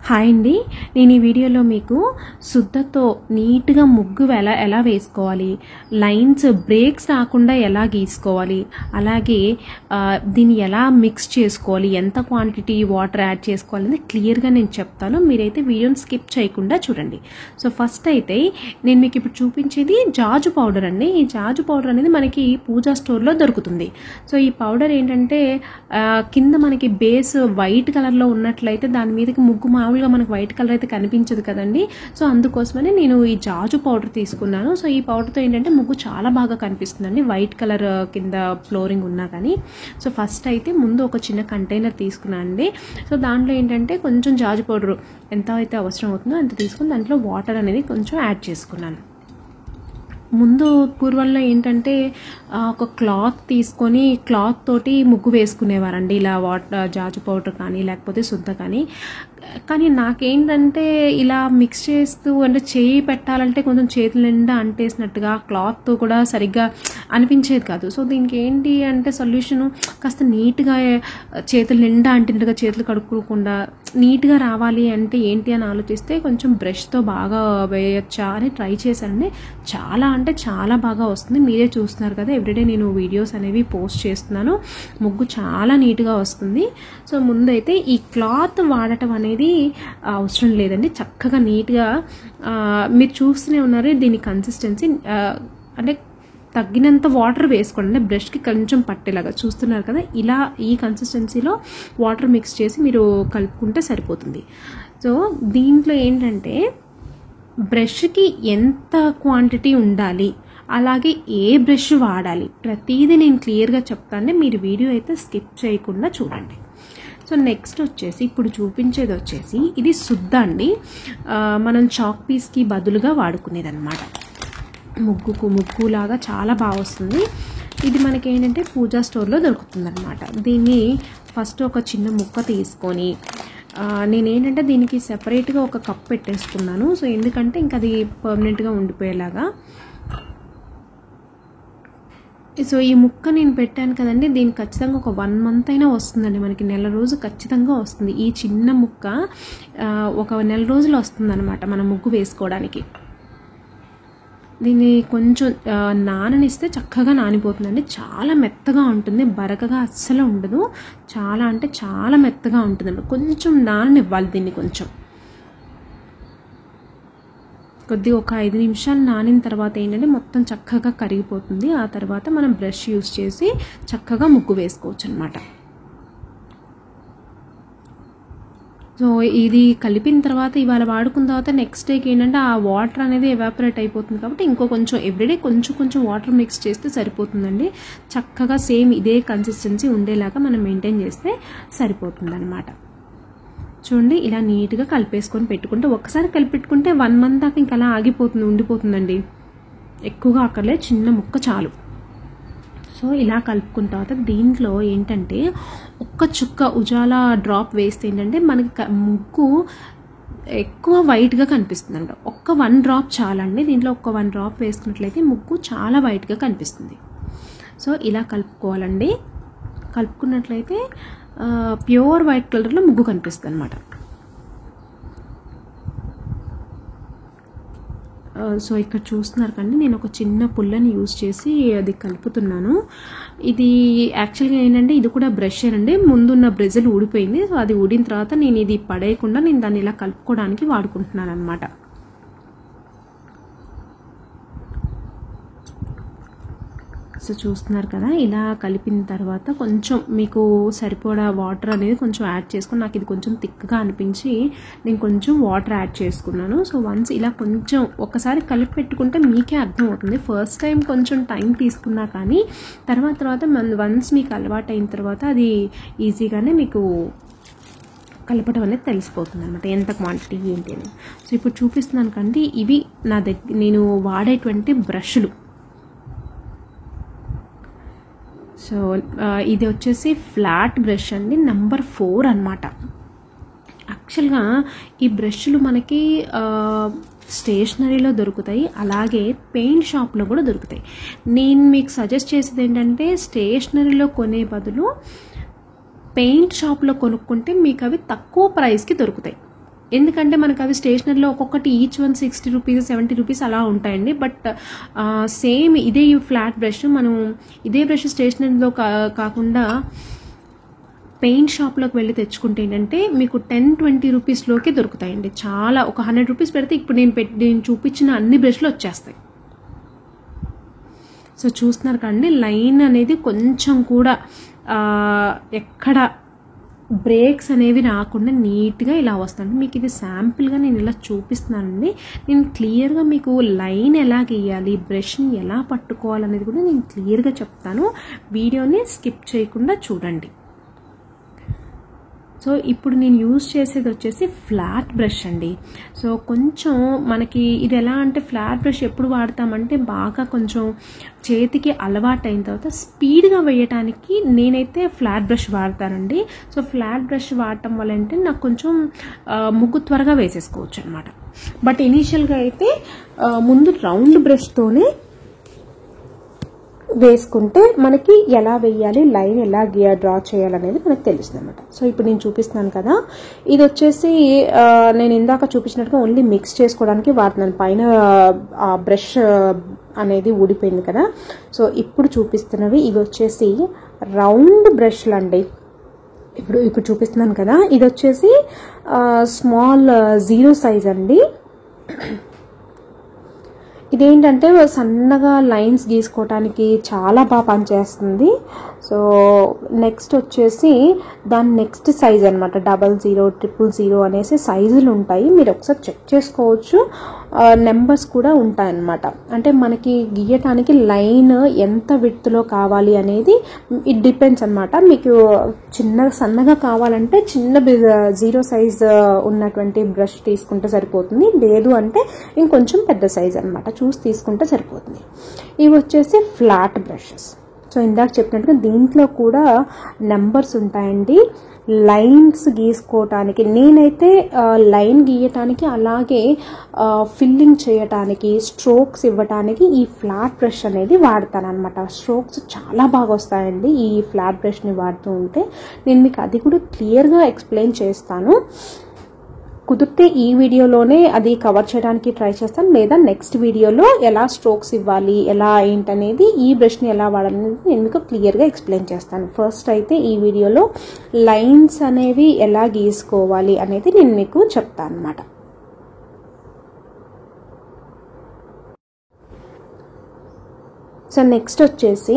Hi అండి, నేను ఈ వీడియోలో మీకు సుద్దతో నీట్గా ముగ్గు ఎలా వేసుకోవాలి, లైన్స్ బ్రేక్స్ రాకుండా ఎలా గీసుకోవాలి, అలాగే దీన్ని ఎలా మిక్స్ చేసుకోవాలి, ఎంత క్వాంటిటీ వాటర్ యాడ్ చేసుకోవాలి అనేది క్లియర్గా నేను చెప్తాను. మీరైతే వీడియోని స్కిప్ చేయకుండా చూడండి. సో ఫస్ట్ అయితే నేను మీకు ఇప్పుడు చూపించేది జాజు పౌడర్ అండి. ఈ జాజు పౌడర్ అనేది మనకి పూజా స్టోర్లో దొరుకుతుంది. సో ఈ పౌడర్ ఏంటంటే కింద మనకి బేస్ వైట్ కలర్లో ఉన్నట్లయితే దాని మీదకి ముగ్గు మామూలుగా మనకు వైట్ కలర్ అయితే కనిపించదు కదండి. సో అందుకోసమని నేను ఈ జాజు పౌడర్ తీసుకున్నాను. సో ఈ పౌడర్తో ఏంటంటే ముగ్గు చాలా బాగా కనిపిస్తుందండి, వైట్ కలర్ కింద ఫ్లోరింగ్ ఉన్నా కానీ. సో ఫస్ట్ అయితే ముందు ఒక చిన్న కంటైనర్ తీసుకున్నాను అండి. సో దాంట్లో ఏంటంటే కొంచెం జాజు పౌడర్ ఎంత అయితే అవసరం అవుతుందో అంత తీసుకుని దాంట్లో వాటర్ అనేది కొంచెం యాడ్ చేసుకున్నాను. ముందు పూర్వంలో ఏంటంటే ఒక క్లాత్ తీసుకొని క్లాత్ తోటి ముగ్గు వేసుకునేవారండి, ఇలా జాజు పౌడర్ కానీ లేకపోతే శుద్ధ కానీ నాకేంటంటే ఇలా మిక్స్ చేస్తూ అంటే చేయి పెట్టాలంటే కొంచెం చేతుల నిండా అంటేసినట్టుగా క్లాత్తో కూడా సరిగ్గా అనిపించేది కాదు. సో దీనికి ఏంటి అంటే సొల్యూషను కాస్త నీట్గా చేతుల నిండా అంటినట్టుగా చేతులు కడుక్కోకుండా నీట్గా రావాలి అంటే ఏంటి అని ఆలోచిస్తే కొంచెం బ్రష్తో బాగా వేయచ్చా అని ట్రై చేశానండి. చాలా అంటే చాలా బాగా వస్తుంది. మీరే చూస్తున్నారు కదా, ఎవ్రీడే నేను వీడియోస్ అనేవి పోస్ట్ చేస్తున్నాను. ముగ్గు చాలా నీట్గా వస్తుంది. సో ముందైతే ఈ క్లాత్ వాడటం అనేది అవసరం లేదండి, చక్కగా నీట్గా మీరు చూస్తూనే ఉన్నారు. దీని కన్సిస్టెన్సీ అంటే తగ్గినంత వాటర్ వేసుకోండి, అంటే బ్రష్కి కొంచెం పట్టేలాగా చూస్తున్నారు కదా, ఇలా ఈ కన్సిస్టెన్సీలో వాటర్ మిక్స్ చేసి మీరు కలుపుకుంటే సరిపోతుంది. సో దీంట్లో ఏంటంటే బ్రష్కి ఎంత క్వాంటిటీ ఉండాలి, అలాగే ఏ బ్రష్ వాడాలి ప్రతిదీ నేను క్లియర్గా చెప్తాను. మీరు వీడియో అయితే స్కిప్ చేయకుండా చూడండి. సో నెక్స్ట్ వచ్చేసి ఇప్పుడు చూపించేది వచ్చేసి ఇది శుద్ధ అండి. మనం చాక్ పీస్కి బదులుగా వాడుకునేది అనమాట. ముగ్గులాగా చాలా బాగా వస్తుంది. ఇది మనకి ఏంటంటే పూజా స్టోర్లో దొరుకుతుంది అనమాట. దీన్ని ఫస్ట్ ఒక చిన్న ముక్క తీసుకొని నేనేంటంటే దీనికి సెపరేట్గా ఒక కప్ పెట్టేసుకున్నాను. సో ఎందుకంటే ఇంకా అది పర్మనెంట్గా ఉండిపోయేలాగా. సో ఈ ముక్క నేను పెట్టాను కదండి, దీనికి ఖచ్చితంగా ఒక 1 month అయినా వస్తుందండి, మనకి నెల రోజు ఖచ్చితంగా వస్తుంది. ఈ చిన్న ముక్క ఒక నెల రోజులు వస్తుంది అనమాట మన ముగ్గు వేసుకోవడానికి. దీన్ని కొంచెం నాననిస్తే చక్కగా నానిపోతుందండి. చాలా మెత్తగా ఉంటుంది, బరకగా అస్సలు ఉండదు. చాలా అంటే చాలా మెత్తగా ఉంటుందండి. కొంచెం నాననివ్వాలి దీన్ని, కొంచెం కొద్దిగా ఒక 5 నిమిషాలు నానిన తర్వాత ఏంటంటే మొత్తం చక్కగా కరిగిపోతుంది. ఆ తర్వాత మనం బ్రష్ యూస్ చేసి చక్కగా ముగ్గు వేసుకోవచ్చు అనమాట. సో ఇది కలిపిన తర్వాత ఇవాళ వాడుకున్న తర్వాత నెక్స్ట్ డేకి ఏంటంటే ఆ వాటర్ అనేది ఎవాపరేట్ అయిపోతుంది కాబట్టి ఇంకో కొంచెం ఎవ్రీడే కొంచెం వాటర్ మిక్స్ చేస్తే సరిపోతుందండి. చక్కగా సేమ్ ఇదే కన్సిస్టెన్సీ ఉండేలాగా మనం మెయింటైన్ చేస్తే సరిపోతుంది అనమాట. చూడండి, ఇలా నీట్గా కలిపేసుకొని పెట్టుకుంటే ఒకసారి కలిపెట్టుకుంటే 1 month దాకా ఇంకా అలా ఉండిపోతుందండి. ఎక్కువగా అక్కర్లేదు, చిన్న ముక్క చాలు. సో ఇలా కలుపుకున్న తర్వాత దీంట్లో ఏంటంటే ఒక్క చుక్క ఉజాలా డ్రాప్ వేస్తే ఏంటంటే మనకి ముగ్గు ఎక్కువ వైట్గా కనిపిస్తుంది అనమాట. ఒక్క 1 డ్రాప్ చాలండి. దీంట్లో ఒక్క 1 డ్రాప్ వేసుకున్నట్లయితే ముగ్గు చాలా వైట్గా కనిపిస్తుంది. సో ఇలా కలుపుకోవాలండి. కలుపుకున్నట్లయితే ప్యూర్ వైట్ కలర్లో ముగ్గు కనిపిస్తుంది అనమాట. సో ఇక్కడ చూస్తున్నారు కండి, నేను ఒక చిన్న పుల్లని యూజ్ చేసి అది కలుపుతున్నాను. ఇది యాక్చువల్గా ఏంటంటే ఇది కూడా బ్రష్ అండి, ముందున్న బ్రెజిల్ ఊడిపోయింది. సో అది ఊడిన తర్వాత నేను ఇది పడేయకుండా నేను దాన్ని ఇలా కలుపుకోవడానికి వాడుకుంటున్నాను అనమాట. సో చూస్తున్నారు కదా, ఇలా కలిపిన తర్వాత కొంచెం మీకు సరిపడా వాటర్ అనేది కొంచెం యాడ్ చేసుకుని, నాకు ఇది కొంచెం థిక్గా అనిపించి నేను కొంచెం వాటర్ యాడ్ చేసుకున్నాను. సో వన్స్ ఇలా కొంచెం ఒకసారి కలిపి పెట్టుకుంటే మీకే అర్థమవుతుంది. ఫస్ట్ టైం కొంచెం టైం తీసుకున్నా కానీ తర్వాత వన్స్ మీకు అలవాటు అయిన తర్వాత అది ఈజీగానే మీకు కలపడం అనేది తెలిసిపోతుంది అనమాట, ఎంత క్వాంటిటీ ఏంటి అని. సో ఇప్పుడు చూపిస్తున్నాను కండి, ఇవి నా నేను వాడేటువంటి బ్రష్లు. సో ఇది వచ్చేసి ఫ్లాట్ బ్రష్ అండి, నెంబర్ 4 అనమాట. యాక్చువల్గా ఈ బ్రష్లు మనకి స్టేషనరీలో దొరుకుతాయి, అలాగే పెయింట్ షాప్లో కూడా దొరుకుతాయి. నేను మీకు సజెస్ట్ చేసేది ఏంటంటే స్టేషనరీలో కొనే బదులు పెయింట్ షాప్లో కొనుక్కుంటే మీకు అవి తక్కువ ప్రైస్కి దొరుకుతాయి. ఎందుకంటే మనకు అవి స్టేషనరీలో ఒక్కొక్కటి ఈచ్ వన్ 60 రూపీస్ 70 రూపీస్ అలా ఉంటాయండి. బట్ సేమ్ ఇదే ఫ్లాట్ బ్రష్ మనం ఇదే బ్రష్ స్టేషనరీలో కాకుండా పెయింట్ షాప్లోకి వెళ్ళి తెచ్చుకుంటే ఏంటంటే మీకు 10-20 రూపీస్లోకి దొరుకుతాయండి. చాలా ఒక 100 రూపీస్ పెడితే ఇప్పుడు నేను చూపించిన అన్ని బ్రష్లు వచ్చేస్తాయి. సో చూస్తున్నారు కండి, లైన్ అనేది కొంచెం కూడా ఎక్కడ బ్రేక్స్ అనేవి రాకుండా నీట్గా ఇలా వస్తుంది. మీకు ఇది శాంపుల్గా నేను ఇలా చూపిస్తున్నానండి. నేను క్లియర్గా మీకు లైన్ ఎలా గీయాలి, బ్రష్ని ఎలా పట్టుకోవాలనేది కూడా నేను క్లియర్గా చెప్తాను. వీడియోని స్కిప్ చేయకుండా చూడండి. సో ఇప్పుడు నేను యూజ్ చేసేది వచ్చేసి ఫ్లాట్ బ్రష్ అండి. సో కొంచెం మనకి ఇది ఎలా అంటే ఫ్లాట్ బ్రష్ ఎప్పుడు వాడతామంటే బాగా కొంచెం చేతికి అలవాటు అయిన తర్వాత స్పీడ్గా వేయటానికి నేనైతే ఫ్లాట్ బ్రష్ వాడతానండి. సో ఫ్లాట్ బ్రష్ వాడటం వల్ల అంటే నాకు కొంచెం ముగ్గు త్వరగా వేసేసుకోవచ్చు అనమాట. బట్ ఇనీషియల్గా అయితే ముందు రౌండ్ బ్రష్తోనే వేసుకుంటే మనకి ఎలా వేయాలి, లైన్ ఎలా డ్రా చేయాలనేది మనకు తెలుస్తుంది అనమాట. సో ఇప్పుడు నేను చూపిస్తున్నాను కదా, ఇది వచ్చేసి నేను ఇందాక చూపించినట్టుగా ఓన్లీ మిక్స్ చేసుకోవడానికి వాడుతున్నాను. పైన ఆ బ్రష్ అనేది ఊడిపోయింది కదా. సో ఇప్పుడు చూపిస్తున్నవి ఇవి వచ్చేసి రౌండ్ బ్రష్లు అండి. ఇప్పుడు చూపిస్తున్నాను కదా, ఇది వచ్చేసి స్మాల్ 0 సైజ్ అండి. ఇదేంటంటే సన్నగా లైన్స్ గీసుకోవటానికి చాలా బాగా పనిచేస్తుంది. సో నెక్స్ట్ వచ్చేసి దాని నెక్స్ట్ సైజ్ అనమాట 00, 000 అనేసి సైజులు ఉంటాయి. మీరు ఒకసారి చెక్ చేసుకోవచ్చు. నెంబర్స్ కూడా ఉంటాయన్నమాట. అంటే మనకి గీయటానికి లైన్ ఎంత విడ్త్లో కావాలి అనేది ఇట్ డిపెండ్స్ అనమాట. మీకు సన్నగా కావాలంటే చిన్న 0 సైజ్ ఉన్నటువంటి బ్రష్ తీసుకుంటే సరిపోతుంది. లేదు అంటే ఇంకొంచెం పెద్ద సైజ్ అనమాట చూసి తీసుకుంటే సరిపోతుంది. ఇవి వచ్చేసి ఫ్లాట్ బ్రషెస్. సో ఇందాక చెప్పినట్టుగా దీంట్లో కూడా నెంబర్స్ ఉంటాయండి. లైన్స్ గీసుకోవటానికి నేనైతే లైన్ గీయటానికి అలాగే ఫిల్లింగ్ చేయటానికి స్ట్రోక్స్ ఇవ్వటానికి ఈ ఫ్లాట్ బ్రష్ అనేది వాడతాను అనమాట. స్ట్రోక్స్ చాలా బాగా వస్తాయండి ఈ ఫ్లాట్ బ్రష్ని వాడుతూ ఉంటే. నేను మీకు అది కూడా క్లియర్గా ఎక్స్ప్లెయిన్ చేస్తాను. కుదిరితే ఈ వీడియోలోనే అది కవర్ చేయడానికి ట్రై చేస్తాను, లేదా నెక్స్ట్ వీడియోలో ఎలా స్ట్రోక్స్ ఇవ్వాలి, ఎలా ఏంటనేది, ఈ బ్రష్ని ఎలా వాడాలనేది నేను మీకు క్లియర్గా ఎక్స్ప్లెయిన్ చేస్తాను. ఫస్ట్ అయితే ఈ వీడియోలో లైన్స్ అనేవి ఎలా గీసుకోవాలి అనేది నేను మీకు చెప్తాను అన్నమాట. సో నెక్స్ట్ వచ్చేసి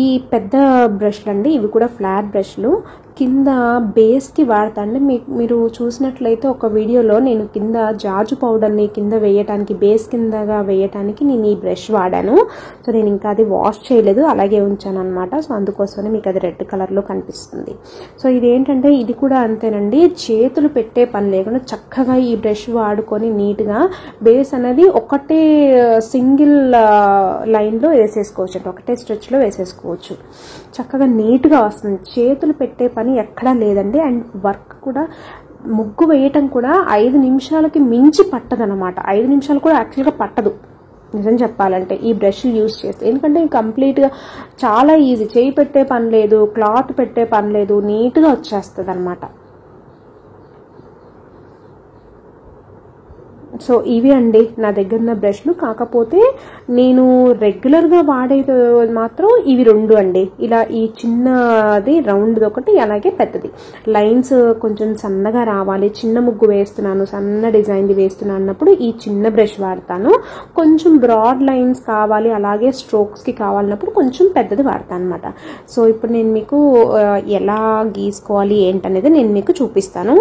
ఈ పెద్ద బ్రష్లు అండి. ఇవి కూడా ఫ్లాట్ బ్రష్లు. కింద బేస్కి వాడతాండి. మీరు చూసినట్లయితే ఒక వీడియోలో నేను కింద జాజు పౌడర్ని కింద వేయటానికి, బేస్ కిందగా వేయటానికి నేను ఈ బ్రష్ వాడాను. సో నేను ఇంకా అది వాష్ చేయలేదు, అలాగే ఉంచాను అనమాట. సో అందుకోసమే మీకు అది రెడ్ కలర్లో కనిపిస్తుంది. సో ఇదేంటంటే ఇది కూడా అంతేనండి, చేతులు పెట్టే పని లేకుండా చక్కగా ఈ బ్రష్ వాడుకొని నీట్గా బేస్ అనేది ఒకటే సింగిల్ లైన్లో వేసేసుకోవచ్చు అంటే ఒకటే స్ట్రెచ్లో వేసేసుకోవచ్చు. చక్కగా నీట్గా వస్తుంది. చేతులు పెట్టే పని ఎక్కడా లేదండి. అండ్ వర్క్ కూడా, ముగ్గు వేయటం కూడా 5 నిమిషాలకి మించి పట్టదనమాట. 5 నిమిషాలు కూడా యాక్చువల్గా పట్టదు నిజం చెప్పాలంటే ఈ బ్రష్ యూజ్ చేస్తే. ఎందుకంటే కంప్లీట్గా చాలా ఈజీ, చేయి పెట్టే పని లేదు, క్లాత్ పెట్టే పని లేదు, నీట్గా వచ్చేస్తుంది అనమాట. సో ఇవి అండి నా దగ్గర ఉన్న బ్రష్లు. కాకపోతే నేను రెగ్యులర్గా వాడేది మాత్రం ఇవి 2 అండి. ఇలా ఈ చిన్నది రౌండ్ది ఒకటి, అలాగే పెద్దది. లైన్స్ కొంచెం సన్నగా రావాలి, చిన్న ముగ్గు వేస్తున్నాను, సన్న డిజైన్ది వేస్తున్నాను అన్నప్పుడు ఈ చిన్న బ్రష్ వాడతాను. కొంచెం బ్రాడ్ లైన్స్ కావాలి, అలాగే స్ట్రోక్స్కి కావాలన్నప్పుడు కొంచెం పెద్దది వాడతాను అనమాట. సో ఇప్పుడు నేను మీకు ఎలా గీసుకోవాలి ఏంటనేది నేను మీకు చూపిస్తాను,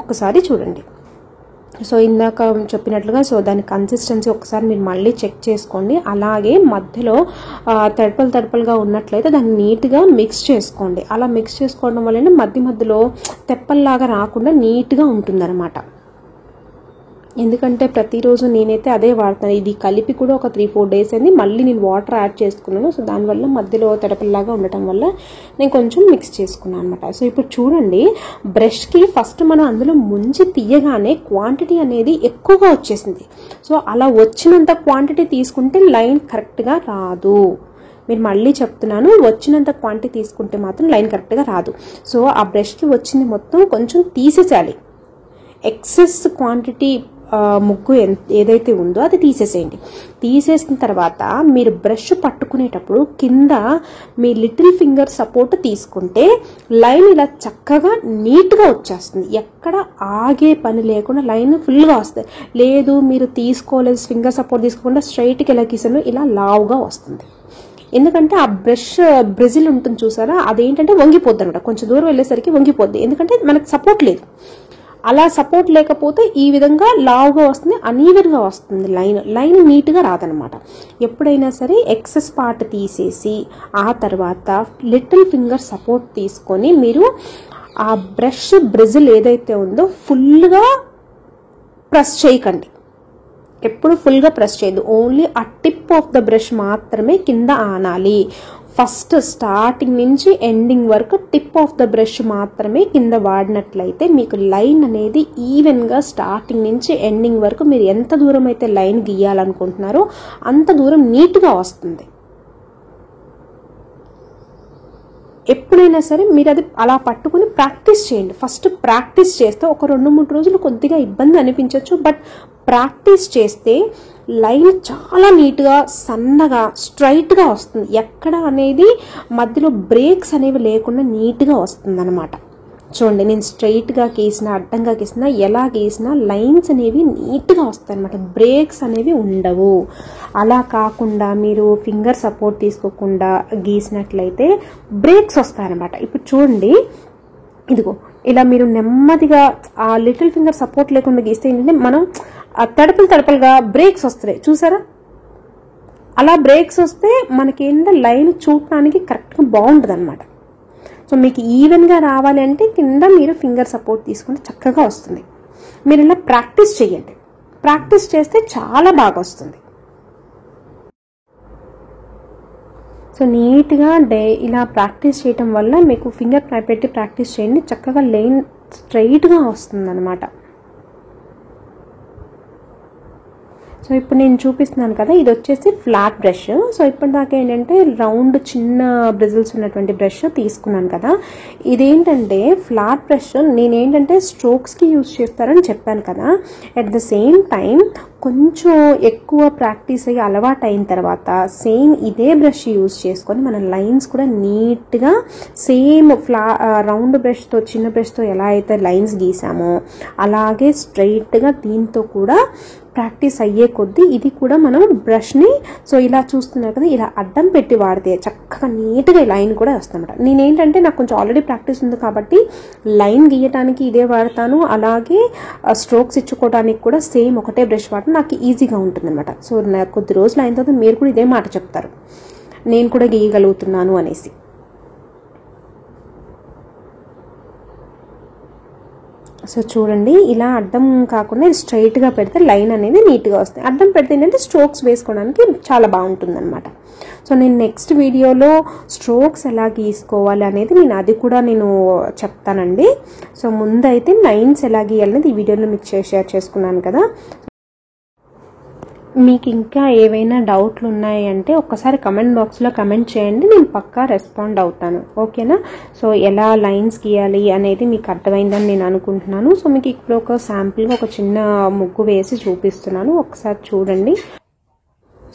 ఒక్కసారి చూడండి. సో ఇందాక చెప్పినట్లుగా సో దాని కన్సిస్టెన్సీ ఒకసారి మీరు మళ్ళీ చెక్ చేసుకోండి. అలాగే మధ్యలో తడపలుగా ఉన్నట్లయితే దాన్ని నీట్గా మిక్స్ చేసుకోండి. అలా మిక్స్ చేసుకోవడం వల్ల మధ్యలో తెప్పల్లాగా రాకుండా నీట్గా ఉంటుందన్నమాట. ఎందుకంటే ప్రతిరోజు నేనైతే అదే వాడతాను. ఇది కలిపి కూడా ఒక 3-4 డేస్ అయింది. మళ్ళీ నేను వాటర్ యాడ్ చేసుకున్నాను. సో దానివల్ల మధ్యలో తడపల్లాగా ఉండటం వల్ల నేను కొంచెం మిక్స్ చేసుకున్నాను అనమాట. సో ఇప్పుడు చూడండి, బ్రష్కి ఫస్ట్ మనం అందులో ముంచి తీయగానే క్వాంటిటీ అనేది ఎక్కువగా వచ్చేసింది. సో అలా వచ్చినంత క్వాంటిటీ తీసుకుంటే లైన్ కరెక్ట్గా రాదు. మీరు మళ్ళీ చెప్తున్నాను, వచ్చినంత క్వాంటిటీ తీసుకుంటే మాత్రం లైన్ కరెక్ట్గా రాదు. సో ఆ బ్రష్కి వచ్చింది మొత్తం కొంచెం తీసేసేయాలి. ఎక్సెస్ క్వాంటిటీ ముగ్గు ఏదైతే ఉందో అది తీసేసేయండి. తీసేసిన తర్వాత మీరు బ్రష్ పట్టుకునేటప్పుడు కింద మీ లిటిల్ ఫింగర్ సపోర్ట్ తీసుకుంటే లైన్ ఇలా చక్కగా నీట్గా వచ్చేస్తుంది. ఎక్కడ ఆగే పని లేకుండా లైన్ ఫుల్గా వస్తుంది. లేదు మీరు తీసుకోలేదు, ఫింగర్ సపోర్ట్ తీసుకోకుండా స్ట్రైట్కి ఎలా గీసాను ఇలా లావుగా వస్తుంది. ఎందుకంటే ఆ బ్రెజిల్ ఉంటుంది చూసారా, అదేంటంటే వంగిపోద్ది అనమాట. కొంచెం దూరం వెళ్ళేసరికి వంగిపోద్ది, ఎందుకంటే మనకు సపోర్ట్ లేదు. అలా సపోర్ట్ లేకపోతే ఈ విధంగా లావుగా వస్తుంది, అనీవెన్గా వస్తుంది, లైన్ నీట్గా రాదనమాట. ఎప్పుడైనా సరే ఎక్సెస్ పార్ట్ తీసేసి ఆ తర్వాత లిటిల్ ఫింగర్ సపోర్ట్ తీసుకొని మీరు ఆ బ్రెజిల్ ఏదైతే ఉందో ఫుల్గా ప్రెస్ చేయకండి. ఎప్పుడు ఫుల్గా ప్రెస్ చేయదు, ఓన్లీ ఆ టిప్ ఆఫ్ ద బ్రష్ మాత్రమే కింద ఆనాలి. ఫస్ట్ స్టార్టింగ్ నుంచి ఎండింగ్ వరకు టిప్ ఆఫ్ ద బ్రష్ మాత్రమే కింద వాడినట్లయితే మీకు లైన్ అనేది ఈవెన్గా స్టార్టింగ్ నుంచి ఎండింగ్ వరకు మీరు ఎంత దూరం అయితే లైన్ గీయాలనుకుంటున్నారో అంత దూరం నీట్గా వస్తుంది. ఎప్పుడైనా సరే మీరు అది అలా పట్టుకుని ప్రాక్టీస్ చేయండి. ఫస్ట్ ప్రాక్టీస్ చేస్తే ఒక 2-3 రోజులు కొద్దిగా ఇబ్బంది అనిపించవచ్చు, బట్ ప్రాక్టీస్ చేస్తే లైన్ చాలా నీట్గా సన్నగా స్ట్రైట్గా వస్తుంది. ఎక్కడ అనేది మధ్యలో బ్రేక్స్ అనేవి లేకుండా నీట్గా వస్తుంది అనమాట. చూడండి, నేను స్ట్రైట్గా గీసిన, అడ్డంగా గీసిన, ఎలా గీసినా లైన్స్ అనేవి నీట్గా వస్తాయి అనమాట. బ్రేక్స్ అనేవి ఉండవు. అలా కాకుండా మీరు ఫింగర్ సపోర్ట్ తీసుకోకుండా గీసినట్లయితే బ్రేక్స్ వస్తాయన్నమాట. ఇప్పుడు చూడండి, ఇదిగో ఇలా మీరు నెమ్మదిగా ఆ లిటిల్ ఫింగర్ సపోర్ట్ లేకుండా గీస్తే ఏంటంటే మనం తడపలుగా బ్రేక్స్ వస్తాయి చూసారా. అలా బ్రేక్స్ వస్తే మనకేంటంటే లైన్ చూడటానికి కరెక్ట్గా బాగుంటుంది అనమాట. సో మీకు ఈవెన్గా రావాలి అంటే కింద మీరు ఫింగర్ సపోర్ట్ తీసుకుంటే చక్కగా వస్తుంది. మీరు ఇలా ప్రాక్టీస్ చేయండి. ప్రాక్టీస్ చేస్తే చాలా బాగా వస్తుంది. సో నీట్గా ఇలా ప్రాక్టీస్ చేయటం వల్ల మీకు ఫింగర్ పెట్టి ప్రాక్టీస్ చేయండి, చక్కగా లైన్ స్ట్రైట్గా వస్తుంది అనమాట. సో ఇప్పుడు నేను చూపిస్తున్నాను కదా, ఇది వచ్చేసి ఫ్లాట్ బ్రష్. సో ఇప్పటిదాకా ఏంటంటే రౌండ్ చిన్న బ్రిజిల్స్ ఉన్నటువంటి బ్రష్ తీసుకున్నాను కదా. ఇదేంటంటే ఫ్లాట్ బ్రష్ నేనేంటంటే స్ట్రోక్స్కి యూజ్ చేస్తారని చెప్పాను కదా. అట్ ద సేమ్ టైం కొంచెం ఎక్కువ ప్రాక్టీస్ అయ్యి అలవాటు అయిన తర్వాత సేమ్ ఇదే బ్రష్ యూజ్ చేసుకొని మన లైన్స్ కూడా నీట్గా సేమ్ రౌండ్ బ్రష్తో చిన్న బ్రష్తో ఎలా అయితే లైన్స్ గీసామో అలాగే స్ట్రైట్గా దీంతో కూడా ప్రాక్టీస్ అయ్యే కొద్దీ ఇది కూడా మనం బ్రష్ని సో ఇలా చూస్తున్నారు కదా, ఇలా అడ్డం పెట్టి వాడితే చక్కగా నీట్గా లైన్ కూడా వస్తుందన్నమాట. నేనేంటంటే నాకు కొంచెం ఆల్రెడీ ప్రాక్టీస్ ఉంది కాబట్టి లైన్ గీయటానికి ఇదే వాడతాను, అలాగే స్ట్రోక్స్ ఇచ్చుకోవడానికి కూడా సేమ్ ఒకటే బ్రష్ వాడతాను, నాకు ఈజీగా ఉంటుందన్నమాట. సో నాకు కొద్ది రోజులు అయిన తర్వాత మీరు కూడా ఇదే మాట చెప్తారు, నేను కూడా గీయగలుగుతున్నాను అనేసి. సో చూడండి, ఇలా అడ్డం కాకుండా స్ట్రైట్గా పెడితే లైన్ అనేది నీట్గా వస్తుంది. అడ్డం పెడితే ఏంటంటే స్ట్రోక్స్ వేసుకోవడానికి చాలా బాగుంటుంది అనమాట. సో నేను నెక్స్ట్ వీడియోలో స్ట్రోక్స్ ఎలా గీసుకోవాలి అనేది అది కూడా నేను చెప్తానండి. సో ముందైతే లైన్స్ ఎలా గీయాలనేది ఈ వీడియోలో మీకు షేర్ చేసుకున్నాను కదా. మీకు ఇంకా ఏవైనా డౌట్లు ఉన్నాయి అంటే ఒక్కసారి కమెంట్ బాక్స్లో కమెంట్ చేయండి, నేను పక్కా రెస్పాండ్ అవుతాను. ఓకేనా. సో ఎలా లైన్స్ గీయాలి అనేది మీకు అర్థమైందని నేను అనుకుంటున్నాను. సో మీకు ఇప్పుడు ఒక శాంపుల్గా ఒక చిన్న ముగ్గు వేసి చూపిస్తున్నాను, ఒకసారి చూడండి.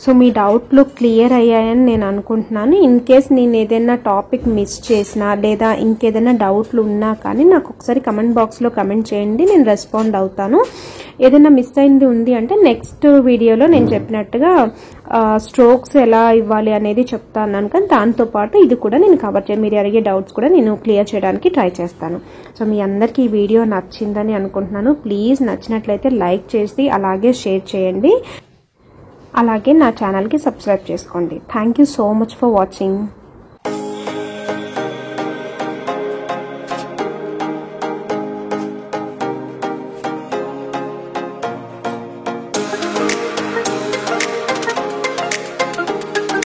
సో మీ డౌట్లు క్లియర్ అయ్యాయని నేను అనుకుంటున్నాను. ఇన్ కేస్ నేను ఏదైనా టాపిక్ మిస్ చేసినా లేదా ఇంకేదైనా డౌట్లు ఉన్నా కానీ నాకు ఒకసారి కమెంట్ బాక్స్లో కమెంట్ చేయండి, నేను రెస్పాండ్ అవుతాను. ఏదైనా మిస్ అయింది ఉంది అంటే నెక్స్ట్ వీడియోలో నేను చెప్పినట్టుగా స్ట్రోక్స్ ఎలా ఇవ్వాలి అనేది చెప్తాను, కానీ దాంతోపాటు ఇది కూడా నేను కవర్ చేయాలి. మీరు అడిగే డౌట్స్ కూడా నేను క్లియర్ చేయడానికి ట్రై చేస్తాను. సో మీ అందరికీ ఈ వీడియో నచ్చిందని అనుకుంటున్నాను. ప్లీజ్ నచ్చినట్లయితే లైక్ చేసి అలాగే షేర్ చేయండి, అలాగే నా ఛానల్కి సబ్స్క్రైబ్ చేసుకోండి. Thank you so much for watching.